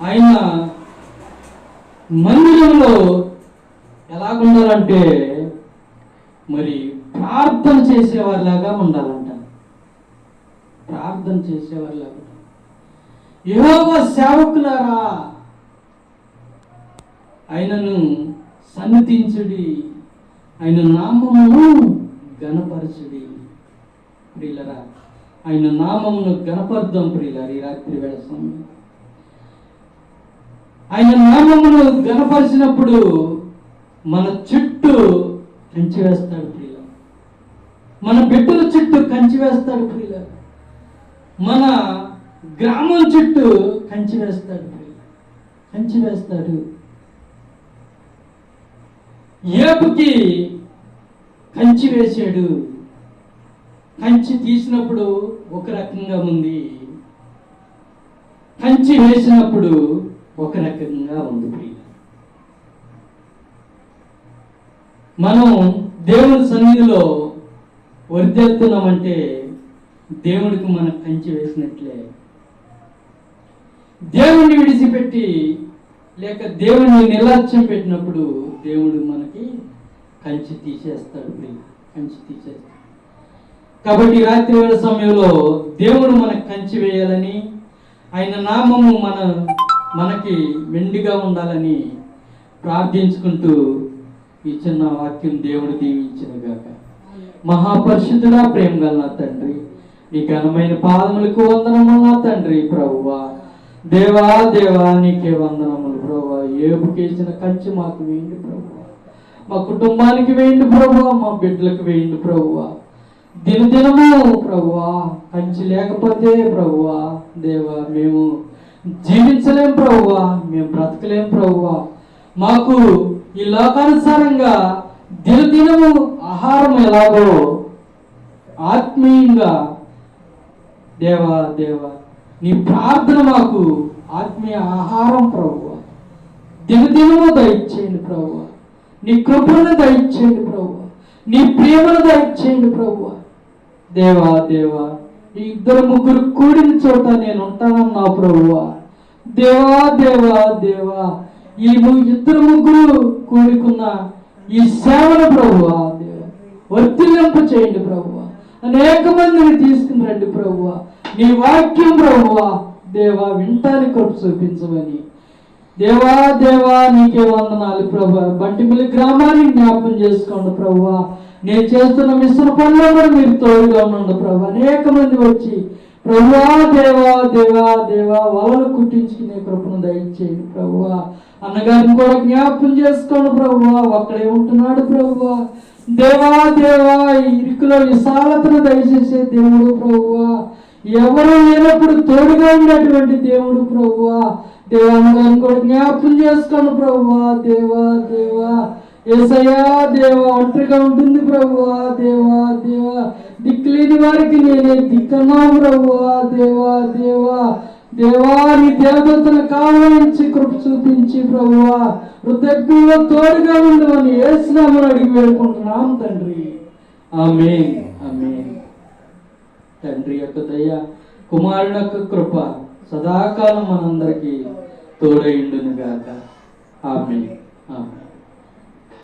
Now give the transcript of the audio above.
ఆయన మందిరంలో ఎలాగుండాలంటే మరి ప్రార్థన చేసేవారిలాగా ఉండాలంట. ప్రార్థన చేసేవారిలాగా. యెహోవా సేవకులారా ఆయనను సన్నిధించుడి, ఆయన నామమును గణపరచుడి. ప్రియులరా, ఆయన నామమును గణపర్దాం ప్రియులారా. ఈ రాత్రి వేళ సమయం ఆయన నామమును గణపరిచినప్పుడు మన చుట్టూ కంచి వేస్తాడు ప్రియుల. మన బిడ్డల చుట్టూ కంచి వేస్తాడు ప్రియుల. మన గ్రామం చుట్టూ కంచి వేస్తాడు ప్రియుల. కంచి వేస్తాడు. ఏపుకి కంచి వేశాడు. కంచి తీసినప్పుడు ఒక రకంగా ఉంది, కంచి వేసినప్పుడు ఒక రకంగా ఉంది ప్రియ. మనం దేవుని సన్నిధిలో వర్ధిల్లుతున్నామంటే దేవుడికి మనకు కంచి వేసినట్లే. దేవుణ్ణి విడిచిపెట్టి లేక దేవుణ్ణి నిర్లక్ష్యం పెట్టినప్పుడు దేవుడు మనకి కంచి తీసేస్తాడు ప్రియ, కంచి తీసేస్తాడు. కాబట్టి రాత్రి వేళ సమయంలో దేవుడు మనకు కంచి వేయాలని, ఆయన నామము మనకి మెండుగా ఉండాలని ప్రార్థించుకుంటూ ఈ చిన్న వాక్యం దేవుడు దీవించిన గాక. మహాపరిశుద్ధుడా, ప్రేమ గల నా తండ్రి, నీ ఘనమైన పాదములకు వందనములు నా తండ్రి. ప్రభువా, దేవా దేవా నీకే వందనములు ప్రభువా. ఏబుకి ఇచ్చిన కంచి మాకు వేయండి ప్రభువా, మా కుటుంబానికి వేయండి ప్రభువా, మా బిడ్డలకు వేయండి ప్రభువా. దినదినము ప్రభువా కంచి లేకపోతే ప్రభువా దేవా మేము జీవించలేం ప్రభువా, మేము బ్రతకలేం ప్రభువా. మాకు ఈ లోకానుసారంగా దినదినము ఆహారం ఎలాగో ఆత్మీయంగా దేవా దేవా నీ ప్రార్థన మాకు ఆత్మీయ ఆహారం ప్రభువా. దినదినము దయచేయండి ప్రభువా. నీ కృపను దయచేయండి ప్రభువా. నీ ప్రేమను దయచేయండి ప్రభువా. దేవా దేవా ఈ 2-3 కూడిన చోట నేను ఉంటానన్నా ప్రభువా. దేవా దేవా దేవా ఈ 2-3 కూడుకున్న ఈ సేవను ప్రభువా దేవా వర్ధిల్లింప చేయండి ప్రభువా. అనేక మందిని తీసుకుని రండి ప్రభువా. నీ వాక్యం ప్రభువా దేవా వింటానికి కృప చూపించమని దేవా దేవా నీకే వందనాలు ప్రభువా. బంటిమిల్లి గ్రామాన్ని జ్ఞాపకం చేసుకోండి ప్రభువా. నేను చేస్తున్న మిశ్రమ పనుల్లో కూడా మీరు తోడుగా ఉండండి ప్రభు. అనేక మంది వచ్చి ప్రభువా దేవా దేవా దేవా వలలు కుట్టించుకునే కృపను దయచేయండి ప్రభువా. అన్నగారిని కూడా జ్ఞాపకం చేసుకోండి ప్రభువా. ఒక్కడే ఉంటున్నాడు ప్రభువా. దేవా దేవా ఇరుకులో విశాలతను దయచేసే దేవుడు ప్రభువా. ఎవరు లేనప్పుడు తోడుగా ఉండేటువంటి దేవుడు ప్రభువా. దేవా అన్నగారిని కూడా జ్ఞాపకం చేసుకోండి ప్రభువా. దేవా దేవా యేసయ్యా దేవా ఒంటరిగా ఉంటుంది ప్రభువా. దేవా దేవా దిక్కులేని వారికి నేనే దిక్కన్నా ప్రభువా. దేవా దేవా దేవా నీ దేవతను కావాలించి కృప చూపించి ప్రభువా హృదయంలో తోడుగా ఉండమని యేసు నామమున అడిగి వేడుకుంటున్నాం తండ్రి. ఆమేన్ ఆమేన్. తండ్రి యొక్క దయ, కుమారుని యొక్క కృప సదాకాలం మనందరికీ తోడైండును గాక. ఆమేన్ ఆమేన్.